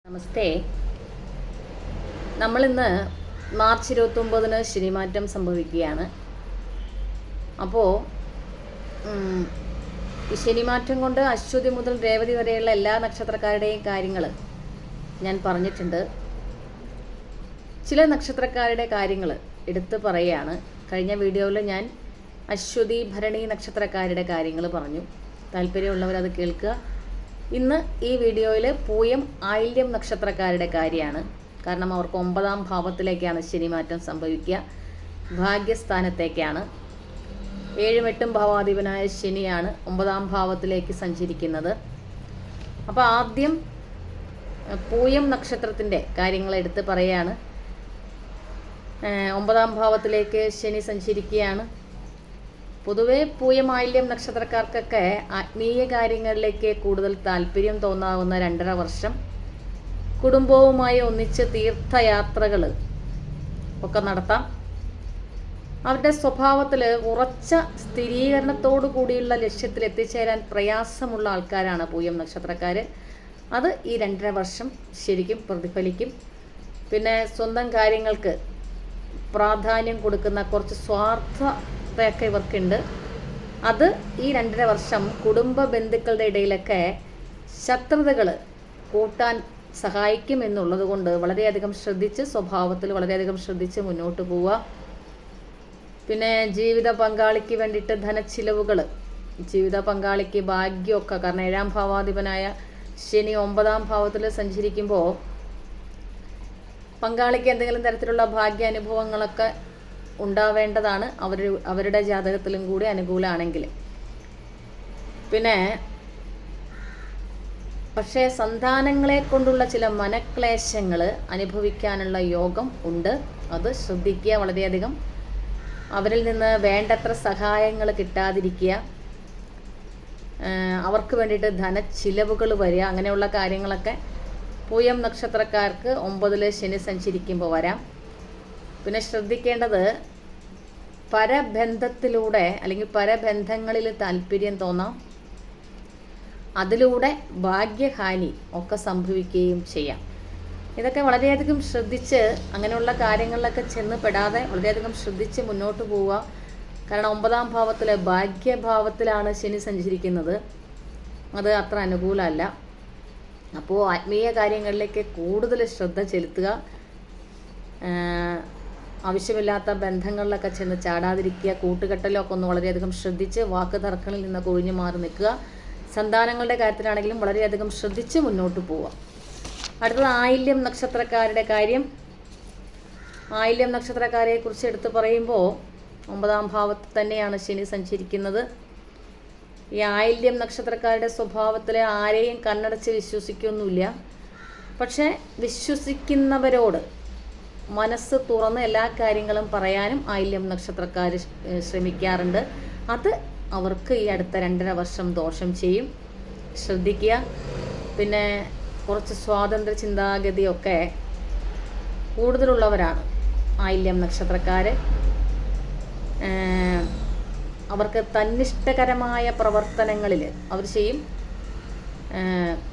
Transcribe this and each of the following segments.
നമസ്തേ. നമ്മളിന്ന് മാർച്ച് 29 ശനിമാറ്റം സംഭവിക്കുകയാണ്. അപ്പോൾ ഈ ശനിമാറ്റം കൊണ്ട് അശ്വതി മുതൽ രേവതി വരെയുള്ള എല്ലാ നക്ഷത്രക്കാരുടെയും കാര്യങ്ങൾ ഞാൻ പറഞ്ഞിട്ടുണ്ട്. ചില നക്ഷത്രക്കാരുടെ കാര്യങ്ങൾ എടുത്ത് പറയുകയാണ്. കഴിഞ്ഞ വീഡിയോയിൽ ഞാൻ അശ്വതി ഭരണി നക്ഷത്രക്കാരുടെ കാര്യങ്ങൾ പറഞ്ഞു. താല്പര്യമുള്ളവരത് കേൾക്കുക. ഇന്ന് ഈ വീഡിയോയിൽ പൂയം ആയില്യം നക്ഷത്രക്കാരുടെ കാര്യമാണ്. കാരണം അവർക്ക് 9-ാം ഭാവത്തിലേക്കാണ് ശനിമാറ്റം സംഭവിക്കുക. ഭാഗ്യസ്ഥാനത്തേക്കാണ്. 7-8 ഭാവാധിപനായ ശനിയാണ് 9-ാം ഭാവത്തിലേക്ക് സഞ്ചരിക്കുന്നത്. അപ്പോൾ ആദ്യം പൂയം നക്ഷത്രത്തിൻ്റെ കാര്യങ്ങൾ എടുത്ത് പറയുകയാണ്. 9-ാം ഭാവത്തിലേക്ക് ശനി സഞ്ചരിക്കുകയാണ്. പൊതുവെ പൂയം ആയില്യം നക്ഷത്രക്കാർക്കൊക്കെ ആത്മീയ കാര്യങ്ങളിലേക്ക് കൂടുതൽ താല്പര്യം തോന്നാവുന്ന 2.5 വർഷം, കുടുംബവുമായി ഒന്നിച്ച് തീർത്ഥയാത്രകൾ ഒക്കെ നടത്താം. അവരുടെ സ്വഭാവത്തിൽ ഉറച്ച സ്ഥിരീകരണത്തോടു കൂടിയുള്ള ലക്ഷ്യത്തിൽ എത്തിച്ചേരാൻ പ്രയാസമുള്ള ആൾക്കാരാണ് പൂയം നക്ഷത്രക്കാർ. അത് ഈ 2.5 വർഷം ശരിക്കും പ്രതിഫലിക്കും. പിന്നെ സ്വന്തം കാര്യങ്ങൾക്ക് പ്രാധാന്യം കൊടുക്കുന്ന കുറച്ച് സ്വാർത്ഥതയൊക്കെ ഇവർക്കുണ്ട്. അത് ഈ 2.5 വർഷം കുടുംബ ബന്ധുക്കളുടെ ഇടയിലൊക്കെ ശത്രുതകൾ കൂട്ടാൻ സഹായിക്കും എന്നുള്ളത് കൊണ്ട് വളരെയധികം ശ്രദ്ധിച്ച്, സ്വഭാവത്തിൽ വളരെയധികം ശ്രദ്ധിച്ച് മുന്നോട്ട് പോവുക. പിന്നെ ജീവിത പങ്കാളിക്ക് വേണ്ടിയിട്ട് ധനച്ചിലവുകൾ, ജീവിത പങ്കാളിക്ക് ഭാഗ്യമൊക്കെ, കാരണം 7-ാം ഭാവാധിപനായ ശനി 9-ാം ഭാവത്തിൽ സഞ്ചരിക്കുമ്പോൾ പങ്കാളിക്ക് എന്തെങ്കിലും തരത്തിലുള്ള ഭാഗ്യാനുഭവങ്ങളൊക്കെ ഉണ്ടാവേണ്ടതാണ്. അവരുടെ ജാതകത്തിലും കൂടി അനുകൂലമാണെങ്കിൽ. പിന്നെ പക്ഷേ സന്താനങ്ങളെ കൊണ്ടുള്ള ചില മനക്ലേശങ്ങൾ അനുഭവിക്കാനുള്ള യോഗം ഉണ്ട്. അത് ശ്രദ്ധിക്കുക വളരെയധികം. അവരിൽ നിന്ന് വേണ്ടത്ര സഹായങ്ങൾ കിട്ടാതിരിക്കുക, അവർക്ക് വേണ്ടിയിട്ട് ധനച്ചിലവുകൾ വരിക, അങ്ങനെയുള്ള കാര്യങ്ങളൊക്കെ പൂയം നക്ഷത്രക്കാർക്ക് 9-ൽ ശനി സഞ്ചരിക്കുമ്പോൾ വരാം. പിന്നെ ശ്രദ്ധിക്കേണ്ടത് പരബന്ധത്തിലൂടെ അല്ലെങ്കിൽ പരബന്ധങ്ങളിൽ താല്പര്യം തോന്നാം. അതിലൂടെ ഭാഗ്യഹാനി ഒക്കെ സംഭവിക്കുകയും ചെയ്യാം. ഇതൊക്കെ വളരെയധികം ശ്രദ്ധിച്ച് അങ്ങനെയുള്ള കാര്യങ്ങളിലൊക്കെ ചെന്ന് പെടാതെ വളരെയധികം ശ്രദ്ധിച്ച് മുന്നോട്ട് പോവുക. കാരണം 9-ാം ഭാവത്തിൽ ഭാഗ്യഭാവത്തിലാണ് ശനി സഞ്ചരിക്കുന്നത്. അത് അത്ര അനുകൂലമല്ല. അപ്പോൾ ആത്മീയ കാര്യങ്ങളിലേക്ക് കൂടുതൽ ശ്രദ്ധ ചെലുത്തുക. ആവശ്യമില്ലാത്ത ബന്ധങ്ങളിലൊക്കെ ചെന്ന് ചാടാതിരിക്കുക. കൂട്ടുകെട്ടലൊക്കെ ഒന്ന് വളരെയധികം ശ്രദ്ധിച്ച് വാക്ക് തർക്കങ്ങളിൽ നിന്നൊക്കെ ഒഴിഞ്ഞു മാറി നിൽക്കുക. സന്താനങ്ങളുടെ കാര്യത്തിലാണെങ്കിലും വളരെയധികം ശ്രദ്ധിച്ച് മുന്നോട്ട് പോവുക. അടുത്തത് ആയില്യം നക്ഷത്രക്കാരുടെ കാര്യം. ആയില്യം നക്ഷത്രക്കാരെ കുറിച്ച് എടുത്ത് പറയുമ്പോൾ 9-ാം ഭാവത്തിൽ തന്നെയാണ് ശനി സഞ്ചരിക്കുന്നത്. ഈ ആയില്യം നക്ഷത്രക്കാരുടെ സ്വഭാവത്തിൽ ആരെയും കണ്ണടച്ച് വിശ്വസിക്കൊന്നുമില്ല. പക്ഷേ വിശ്വസിക്കുന്നവരോട് മനസ്സ് തുറന്ന് എല്ലാ കാര്യങ്ങളും പറയാനും ആയില്യം നക്ഷത്രക്കാർ ശ്രമിക്കാറുണ്ട്. അത് അവർക്ക് ഈ അടുത്ത 2.5 വർഷം ദോഷം ചെയ്യും. ശ്രദ്ധിക്കുക. പിന്നെ കുറച്ച് സ്വാതന്ത്ര്യ ചിന്താഗതിയൊക്കെ കൂടുതലുള്ളവരാണ് ആയില്യം നക്ഷത്രക്കാർ. അവർക്ക് തന്നിഷ്ടകരമായ പ്രവർത്തനങ്ങളിൽ അവർ ചെയ്യും.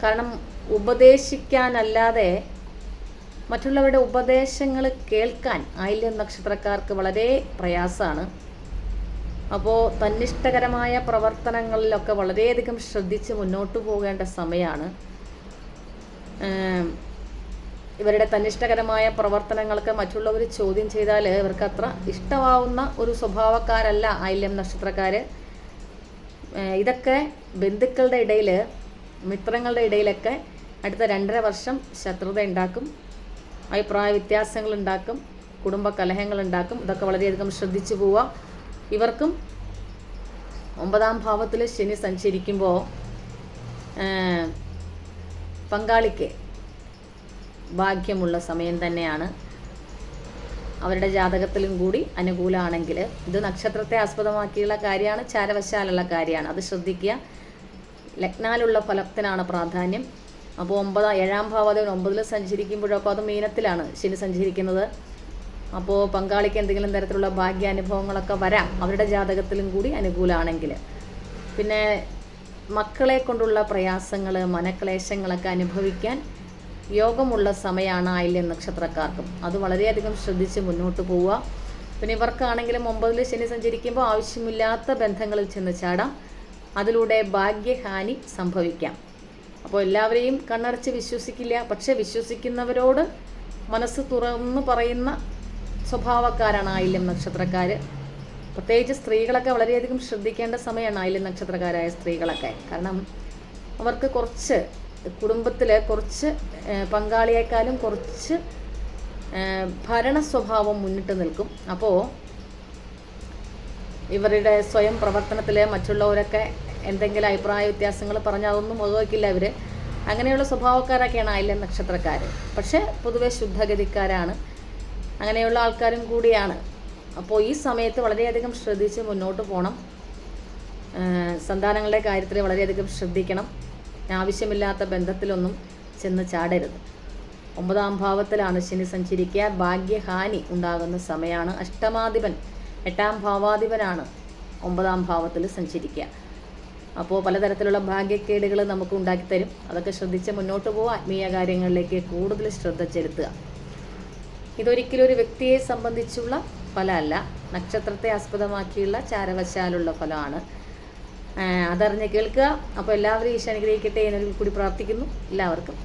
കാരണം ഉപദേശിക്കാനല്ലാതെ മറ്റുള്ളവരുടെ ഉപദേശങ്ങൾ കേൾക്കാൻ ആയില്യം നക്ഷത്രക്കാർക്ക് വളരെ പ്രയാസമാണ്. അപ്പോൾ തന്നിഷ്ടകരമായ പ്രവർത്തനങ്ങളിലൊക്കെ വളരെയധികം ശ്രദ്ധിച്ച് മുന്നോട്ട് പോകേണ്ട സമയമാണ്. ഇവരുടെ തന്നിഷ്ടകരമായ പ്രവർത്തനങ്ങൾക്ക് മറ്റുള്ളവർ ചോദ്യം ചെയ്താൽ ഇവർക്ക് അത്ര ഇഷ്ടമാവുന്ന ഒരു സ്വഭാവക്കാരല്ല ആയില്യം നക്ഷത്രക്കാർ. ഇതൊക്കെ ബന്ധുക്കളുടെ ഇടയിൽ, മിത്രങ്ങളുടെ ഇടയിലൊക്കെ അടുത്ത 2.5 വർഷം ശത്രുത ഉണ്ടാക്കും, അഭിപ്രായ വ്യത്യാസങ്ങൾ ഉണ്ടാക്കും, കുടുംബ കലഹങ്ങൾ ഉണ്ടാക്കും. ഇതൊക്കെ വളരെയധികം ശ്രദ്ധിച്ചു പോവുക. ഇവർക്കും 9-ാം ഭാവത്തിൽ ശനി സഞ്ചരിക്കുമ്പോൾ പങ്കാളിക്ക് ഭാഗ്യമുള്ള സമയം തന്നെയാണ്. അവരുടെ ജാതകത്തിലും കൂടി അനുകൂലമാണെങ്കിൽ, ഇത് നക്ഷത്രത്തെ ആസ്പദമാക്കിയുള്ള കാര്യമാണ്, ചാരവശാലുള്ള കാര്യമാണ്. അത് ശ്രദ്ധിക്കുക. ലഗ്നാലുള്ള ഫലത്തിനാണ് പ്രാധാന്യം. അപ്പോൾ 7-ാം ഭാവാധിപൻ 9-ൽ സഞ്ചരിക്കുമ്പോഴൊക്കെ അത് മീനത്തിലാണ് ശനി സഞ്ചരിക്കുന്നത്. അപ്പോൾ പങ്കാളിക്ക് എന്തെങ്കിലും തരത്തിലുള്ള ഭാഗ്യാനുഭവങ്ങളൊക്കെ വരാം, അവരുടെ ജാതകത്തിലും കൂടി അനുകൂലമാണെങ്കിൽ. പിന്നെ മക്കളെ കൊണ്ടുള്ള പ്രയാസങ്ങൾ, മനക്ലേശങ്ങളൊക്കെ അനുഭവിക്കാൻ യോഗമുള്ള സമയമാണ് ആയില്യം നക്ഷത്രക്കാർക്കും. അത് വളരെയധികം ശ്രദ്ധിച്ച് മുന്നോട്ട് പോവുക. പിന്നെ ഇവർക്കാണെങ്കിലും 9-ൽ ശനി സഞ്ചരിക്കുമ്പോൾ ആവശ്യമില്ലാത്ത ബന്ധങ്ങളിൽ ചെന്ന് ചാടാം. അതിലൂടെ ഭാഗ്യഹാനി സംഭവിക്കാം. അപ്പോൾ എല്ലാവരെയും കണ്ണടച്ച് വിശ്വസിക്കില്ല. പക്ഷെ വിശ്വസിക്കുന്നവരോട് മനസ്സ് തുറന്ന് പറയുന്ന സ്വഭാവക്കാരാണ് ആയില്യം നക്ഷത്രക്കാർ. പ്രത്യേകിച്ച് സ്ത്രീകളൊക്കെ വളരെയധികം ശ്രദ്ധിക്കേണ്ട സമയമാണ് ആയില്യം നക്ഷത്രക്കാരായ സ്ത്രീകളൊക്കെ. കാരണം അവർക്ക് കുറച്ച് കുടുംബത്തിൽ കുറച്ച് പങ്കാളിയേക്കാളും കുറച്ച് ഭരണ സ്വഭാവം മുന്നിട്ട് നിൽക്കും. അപ്പോൾ ഇവരുടെ സ്വയം പ്രവർത്തനത്തിൽ മറ്റുള്ളവരൊക്കെ എന്തെങ്കിലും അഭിപ്രായ വ്യത്യാസങ്ങൾ പറഞ്ഞാൽ അതൊന്നും വകവയ്ക്കില്ല ഇവർ. അങ്ങനെയുള്ള സ്വഭാവക്കാരൊക്കെയാണ് ആയില്യം നക്ഷത്രക്കാർ. പക്ഷേ പൊതുവെ ശുദ്ധഗതിക്കാരാണ്, അങ്ങനെയുള്ള ആൾക്കാരും കൂടിയാണ്. അപ്പോൾ ഈ സമയത്ത് വളരെയധികം ശ്രദ്ധിച്ച് മുന്നോട്ട് പോകണം. സന്താനങ്ങളുടെ കാര്യത്തിൽ വളരെയധികം ശ്രദ്ധിക്കണം. ആവശ്യമില്ലാത്ത ബന്ധത്തിലൊന്നും ചെന്ന് ചാടരുത്. 9-ാം ഭാവത്തിലാണ് ശനി സഞ്ചരിക്കുക. ഭാഗ്യഹാനി ഉണ്ടാകുന്ന സമയമാണ്. അഷ്ടമാധിപൻ 8-ാം ഭാവാധിപനാണ് 9-ാം ഭാവത്തിൽ സഞ്ചരിക്കുക. അപ്പോൾ പലതരത്തിലുള്ള ഭാഗ്യക്കേടുകൾ നമുക്ക് ഉണ്ടാക്കിത്തരും. അതൊക്കെ ശ്രദ്ധിച്ച് മുന്നോട്ട് പോകുക. ആത്മീയ കാര്യങ്ങളിലേക്ക് കൂടുതൽ ശ്രദ്ധ ചെലുത്തുക. ഇതൊരിക്കലും ഒരു വ്യക്തിയെ സംബന്ധിച്ചുള്ള ഫലമല്ല, നക്ഷത്രത്തെ ആസ്പദമാക്കിയുള്ള ചാരവശാലുള്ള ഫലമാണ്. അതറിഞ്ഞ് കേൾക്കുക. അപ്പോൾ എല്ലാവരും ഈശോ അനുഗ്രഹിക്കട്ടെ എന്നൊരു കൂടി പ്രാർത്ഥിക്കുന്നു. എല്ലാവർക്കും